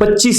25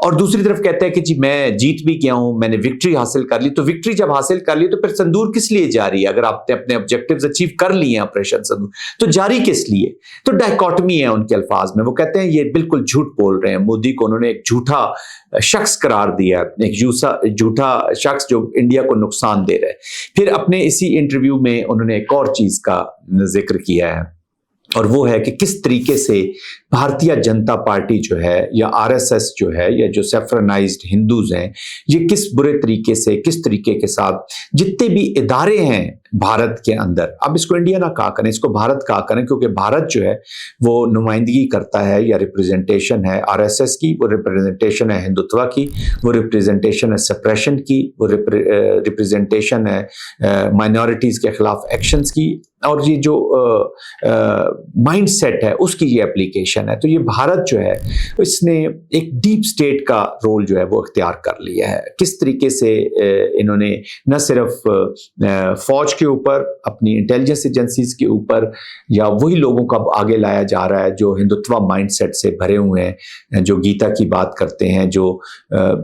اور دوسری طرف کہتے ہیں کہ جی میں جیت بھی گیا ہوں, میں نے وکٹری حاصل کر لی. تو وکٹری جب حاصل کر لی تو پھر سندور کس لیے جاری ہے؟ اگر آپ نے اپنے آبجیکٹیوز اچیو کر لیے ہیں آپریشن سندور, تو جاری کس لیے؟ تو ڈائیکاٹمی ہے ان کے الفاظ میں. وہ کہتے ہیں یہ بالکل جھوٹ بول رہے ہیں. مودی کو انہوں نے ایک جھوٹا شخص قرار دیا, ایک جھوٹا شخص جو انڈیا کو نقصان دے رہا ہے. پھر اپنے اسی انٹرویو میں انہوں نے ایک اور چیز کا ذکر کیا ہے, اور وہ ہے کہ کس طریقے سے بھارتیہ جنتا پارٹی جو ہے یا آر ایس ایس جو ہے یا جو سیفرنائزڈ ہندوز ہیں, یہ کس برے طریقے سے, کس طریقے کے ساتھ جتنے بھی ادارے ہیں بھارت کے اندر, اب اس کو انڈیا نہ کہا کریں, اس کو بھارت کہا کریں, کیونکہ بھارت جو ہے وہ نمائندگی کرتا ہے یا ریپریزنٹیشن ہے آر ایس ایس کی, وہ ریپریزنٹیشن ہے ہندوتوا کی, وہ ریپریزنٹیشن ہے سپریشن کی, وہ ریپریزنٹیشن ہے مائنورٹیز کے خلاف ایکشنز کی, اور یہ جو مائنڈ سیٹ ہے اس کی یہ اپلیکیشن ہے. تو یہ بھارت جو ہے اس نے ایک ڈیپ سٹیٹ کا رول جو ہے وہ اختیار کر لیا ہے. کس طریقے سے انہوں نے نہ صرف فوج کے اوپر, اپنی انٹیلیجنس ایجنسیز کے اوپر, یا وہی لوگوں کو اب آگے لایا جا رہا ہے جو ہندوتوا مائنڈ سیٹ سے بھرے ہوئے ہیں, جو گیتا کی بات کرتے ہیں, جو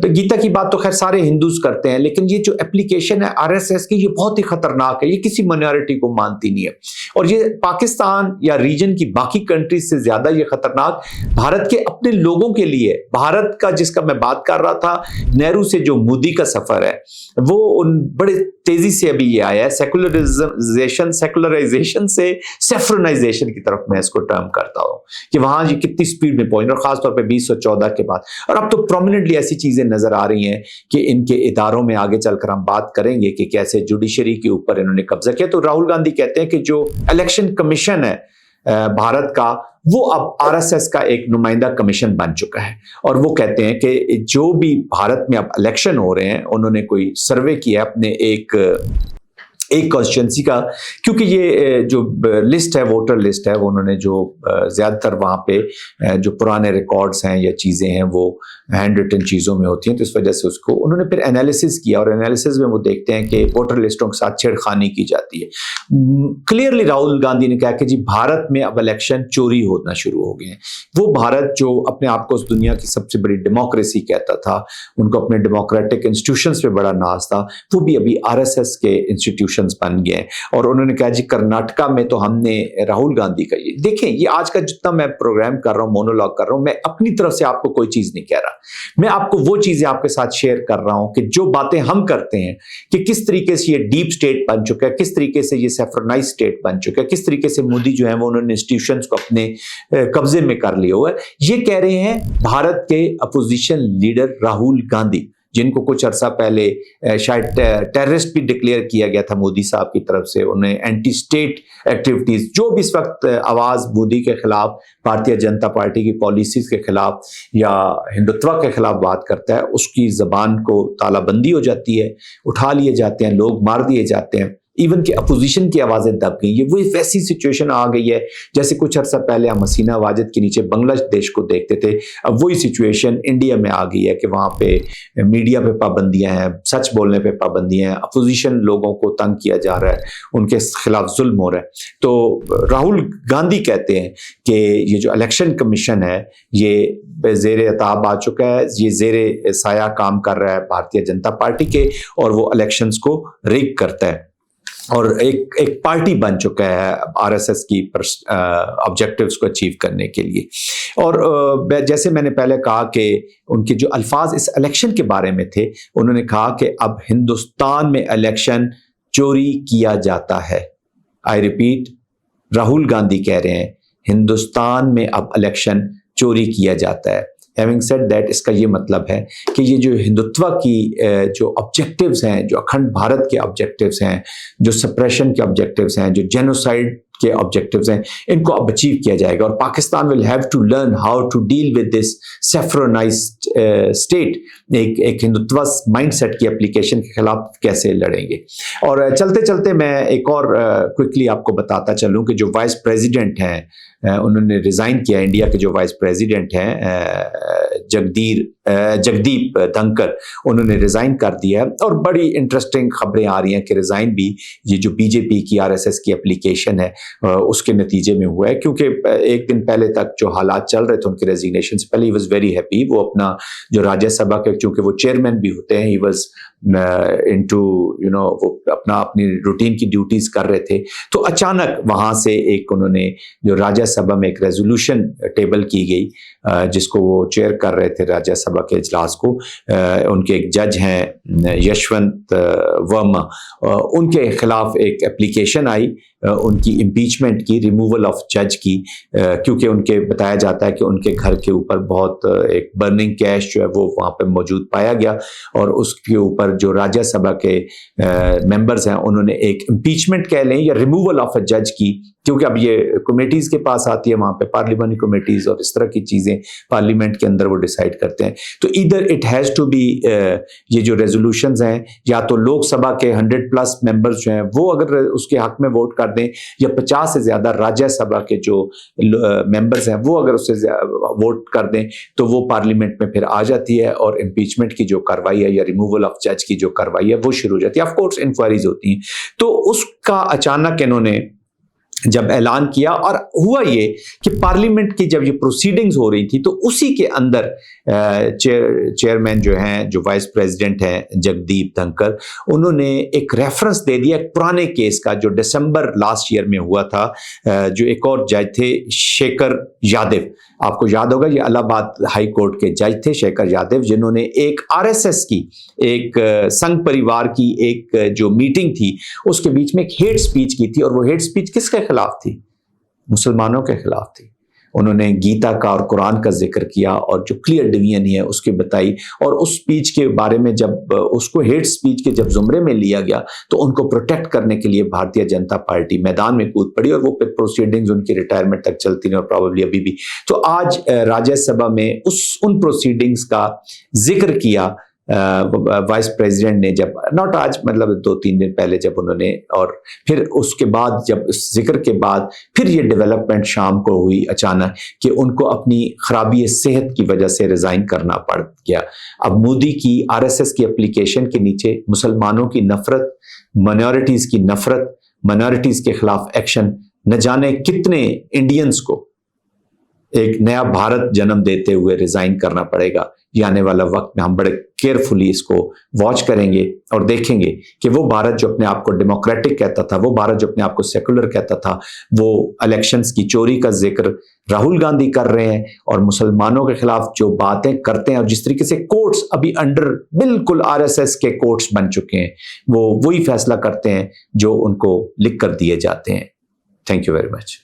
گیتا کی بات تو خیر سارے ہندوز کرتے ہیں, لیکن یہ جو اپلیکیشن ہے آر ایس ایس کی یہ بہت ہی خطرناک ہے. یہ کسی مائنورٹی کو مانتی نہیں ہے, اور یہ پاکستان یا ریجن کی باقی کنٹریز سے زیادہ یہ خطرناک بھارت کے اپنے لوگوں کے لیے. بھارت کا جس کا میں بات کر رہا تھا, نہرو سے جو مودی کا سفر ہے, وہ ان بڑے تیزی سے ابھی یہ آیا ہے سیکولرائزیشن سے سیفرنائزیشن کی طرف, میں اس کو ٹرم کرتا ہوں کہ وہاں یہ کتنی سپیڈ میں پہنچ, اور خاص طور پہ 2014 کے بعد. اور اب تو پرومیننٹلی ایسی چیزیں نظر آ رہی ہیں کہ ان کے اداروں میں آگے چل کر ہم بات کریں گے کہ کیسے جوڈیشری کے اوپر انہوں نے قبضہ کیا. تو راہل گاندھی کہتے ہیں کہ جو الیکشن کمیشن ہے بھارت کا, وہ اب آر ایس ایس کا ایک نمائندہ کمیشن بن چکا ہے, اور وہ کہتے ہیں کہ جو بھی بھارت میں اب الیکشن ہو رہے ہیں, انہوں نے کوئی سروے کیا اپنے ایک کانسٹیچوئنسی کا, کیونکہ یہ جو لسٹ ہے, ووٹر لسٹ ہے, وہ انہوں نے جو زیادہ تر وہاں پہ جو پرانے ریکارڈز ہیں یا چیزیں ہیں وہ ہینڈ ریٹن چیزوں میں ہوتی ہیں, تو اس وجہ سے اس کو انہوں نے پھر انالیسس کیا, اور انالیسس میں وہ دیکھتے ہیں کہ ووٹر لسٹوں کے ساتھ چھیڑخانی کی جاتی ہے. کلیئرلی راہل گاندھی نے کہا کہ جی بھارت میں اب الیکشن چوری ہونا شروع ہو گئے ہیں. وہ بھارت جو اپنے آپ کو اس دنیا کی سب سے بڑی ڈیموکریسی کہتا تھا, ان کو اپنے ڈیموکریٹک انسٹیٹیوشنز پہ بڑا ناز تھا, وہ بھی ابھی آر ایس ایس کے انسٹیٹیوشن بن گئے. اور انہوں نے کہا جی کرناٹکا میں تو ہم نے راہل گاندھی کا, یہ دیکھیں, یہ آج کا جتنا میں پروگرام کر رہا ہوں, مونولوگ کر رہا ہوں, میں اپنی طرف سے آپ کو کوئی چیز نہیں کہہ رہا, میں آپ کو وہ چیزیں آپ کے ساتھ شیئر کر رہا ہوں کہ جو باتیں ہم کرتے ہیں کہ کس طریقے سے یہ ڈیپ سٹیٹ بن چکا ہے, کس طریقے سے یہ سیفرنائز سٹیٹ بن چکا ہے, کس طریقے سے مودی جو ہے وہ انہوں نے انسٹیٹیوشنز کو اپنے قبضے میں کر لیا ہوا ہے. یہ کہہ رہے ہیں بھارت کے اپوزیشن لیڈر راہل گاندھی, جن کو کچھ عرصہ پہلے شاید ٹیررسٹ بھی ڈکلیئر کیا گیا تھا مودی صاحب کی طرف سے. انہیں اینٹی سٹیٹ ایکٹیویٹیز, جو بھی اس وقت آواز مودی کے خلاف, بھارتیہ جنتا پارٹی کی پالیسیز کے خلاف یا ہندوتوا کے خلاف بات کرتا ہے, اس کی زبان کو تالا بندی ہو جاتی ہے, اٹھا لیے جاتے ہیں, لوگ مار دیے جاتے ہیں, ایون کہ اپوزیشن کی آوازیں دب گئی. یہ وہی ویسی سچویشن آ گئی ہے جیسے کچھ عرصہ پہلے ہم حسینہ واجد کے نیچے بنگلہ دیش کو دیکھتے تھے. اب وہی سچویشن انڈیا میں آ گئی ہے کہ وہاں پہ میڈیا پہ پابندیاں ہیں, سچ بولنے پہ پابندیاں ہیں, اپوزیشن لوگوں کو تنگ کیا جا رہا ہے, ان کے خلاف ظلم ہو رہا ہے. تو راہل گاندھی کہتے ہیں کہ یہ جو الیکشن کمیشن ہے یہ زیر اطاعت آ چکا ہے, یہ زیر سایہ کام کر رہا ہے بھارتیہ جنتا پارٹی کے, اور وہ الیکشنز کو ریگ کرتا ہے, اور ایک پارٹی بن چکا ہے آر ایس ایس کی آبجیکٹیوز کو اچیو کرنے کے لیے. اور جیسے میں نے پہلے کہا کہ ان کے جو الفاظ اس الیکشن کے بارے میں تھے, انہوں نے کہا کہ اب ہندوستان میں الیکشن چوری کیا جاتا ہے. آئی ریپیٹ, راہل گاندھی کہہ رہے ہیں ہندوستان میں اب الیکشن چوری کیا جاتا ہے. Having said that, اس کا یہ مطلب ہے کہ یہ جو ہندوتوا کی جو آبجیکٹیوز ہیں, جو اکھنڈ بھارت کے آبجیکٹیوز ہیں, جو سپریشن کے آبجیکٹیوز ہیں, جو جینوسائڈ کے آبجیکٹیوز ہیں, ان کو اب اچیو کیا جائے گا. اور Pakistan will have to learn how to deal with this saffronized state, ایک ہندوتوا مائنڈ سیٹ کی اپلیکیشن کے خلاف کیسے لڑیں گے. اور چلتے چلتے میں ایک اور کوئکلی آپ کو بتاتا چلوں کہ جو وائس پریزیڈنٹ ہیں, انہوں نے ریزائن کیا. انڈیا کے جو وائس پریزیڈنٹ ہیں جگدیر جگدیپ دھنکر انہوں نے ریزائن کر دیا ہے، اور بڑی انٹرسٹنگ خبریں آ رہی ہیں کہ ریزائن بھی یہ جو بی جے پی کی RSS کی اپلیکیشن ہے اس کے نتیجے میں ہوا ہے، کیونکہ ایک دن پہلے تک جو حالات چل رہے تھے ان کے ریزیگنیشن سے پہلے ہی واز ویری ہیپی، وہ اپنا جو راجیہ سبھا کے چونکہ وہ چیئرمین بھی ہوتے ہیں، ہی واز انٹو وہ اپنی روٹین کی ڈیوٹیز کر رہے تھے، تو اچانک وہاں سے ایک انہوں نے جو راجیہ سبھا میں ایک ریزولوشن ٹیبل کی گئی جس کو وہ چیئر کر رہے تھے راجیہ سبھا کے اجلاس کو، ان کے ایک جج ہیں یشونت ورما، ان کے خلاف ایک اپلیکیشن آئی ان کی امپیچمنٹ کی، ریموول آف جج کی، کیونکہ ان کے بتایا جاتا ہے کہ ان کے گھر کے اوپر بہت ایک برننگ کیش جو ہے وہ وہاں پہ موجود پایا گیا، اور اس کے اوپر جو راجیہ سبھا کے ممبرز ہیں انہوں نے ایک امپیچمنٹ کہہ لیں یا ریموول آف اے جج کی، کیونکہ اب یہ کمیٹیز کے پاس آتی ہے، وہاں پہ پارلیمانی کمیٹیز اور اس طرح کی چیزیں پارلیمنٹ کے اندر وہ ڈیسائیڈ کرتے ہیں، تو ادھر اٹ ہیز ٹو بی یہ جو ریزولوشنز ہیں یا تو لوک سبھا کے 100+ ممبرز جو ہیں وہ اگر اس کے حق میں ووٹ کر دیں، یا 50 سے زیادہ راجیہ سبھا کے جو ممبرز ہیں وہ اگر اس سے ووٹ کر دیں تو وہ پارلیمنٹ میں پھر آ جاتی ہے، اور امپیچمنٹ کی جو کاروائی ہے یا ریموول آف جج کی جو کاروائی ہے وہ شروع ہو جاتی ہے، آف کورس انکوائریز ہوتی ہیں، تو اس کا اچانک انہوں نے جب اعلان کیا، اور ہوا یہ کہ پارلیمنٹ کی جب یہ پروسیڈنگز ہو رہی تھی تو اسی کے اندر چیئرمین جو ہیں، جو وائس پریزیڈنٹ ہیں جگدیپ دھنکر، انہوں نے ایک ریفرنس دے دیا ایک پرانے کیس کا جو دسمبر لاسٹ ایئر میں ہوا تھا، جو ایک اور جج تھے شیکھر یادو، آپ کو یاد ہوگا یہ الہ آباد ہائی کورٹ کے جج تھے شیکھر یادو، جنہوں نے ایک RSS کی ایک سنگھ پریوار کی ایک جو میٹنگ تھی اس کے بیچ میں ایک ہیٹ سپیچ کی تھی، اور وہ ہیٹ سپیچ کس کے خلاف تھی؟ مسلمانوں کے خلاف تھی۔ انہوں نے گیتا کا اور قرآن کا ذکر کیا اور جو کلیئر ڈویژن ہے اس کی بتائی، اور اس سپیچ کے بارے میں جب اس کو ہیٹ سپیچ کے جب زمرے میں لیا گیا تو ان کو پروٹیکٹ کرنے کے لیے بھارتیہ جنتا پارٹی میدان میں کود پڑی، اور وہ پھر پروسیڈنگز ان کی ریٹائرمنٹ تک چلتی رہی اور پرابیبلی ابھی بھی۔ تو آج راجیہ سبھا میں ان پروسیڈنگز کا ذکر کیا وائس پریزیڈنٹ نے، جب ناٹ آج مطلب 2-3 دن پہلے جب انہوں نے، اور پھر اس کے بعد جب اس ذکر کے بعد پھر یہ ڈیولپمنٹ شام کو ہوئی اچانک کہ ان کو اپنی خرابی صحت کی وجہ سے ریزائن کرنا پڑ گیا۔ اب مودی کی RSS کی اپلیکیشن کے نیچے مسلمانوں کی نفرت، مائنورٹیز کی نفرت، مائنورٹیز کے خلاف ایکشن، نہ جانے کتنے انڈینز کو ایک نیا بھارت جنم دیتے ہوئے ریزائن کرنا پڑے گا۔ یہ آنے والا وقت میں ہم بڑے کیئرفلی اس کو واچ کریں گے اور دیکھیں گے کہ وہ بھارت جو اپنے آپ کو ڈیموکریٹک کہتا تھا، وہ بھارت جو اپنے آپ کو سیکولر کہتا تھا، وہ الیکشنز کی چوری کا ذکر راہل گاندھی کر رہے ہیں، اور مسلمانوں کے خلاف جو باتیں کرتے ہیں، اور جس طریقے سے کورٹس ابھی انڈر بالکل RSS کے کورٹس بن چکے ہیں، وہ وہی فیصلہ کرتے ہیں جو ان کو لکھ کر دیے جاتے ہیں۔ Thank you very much.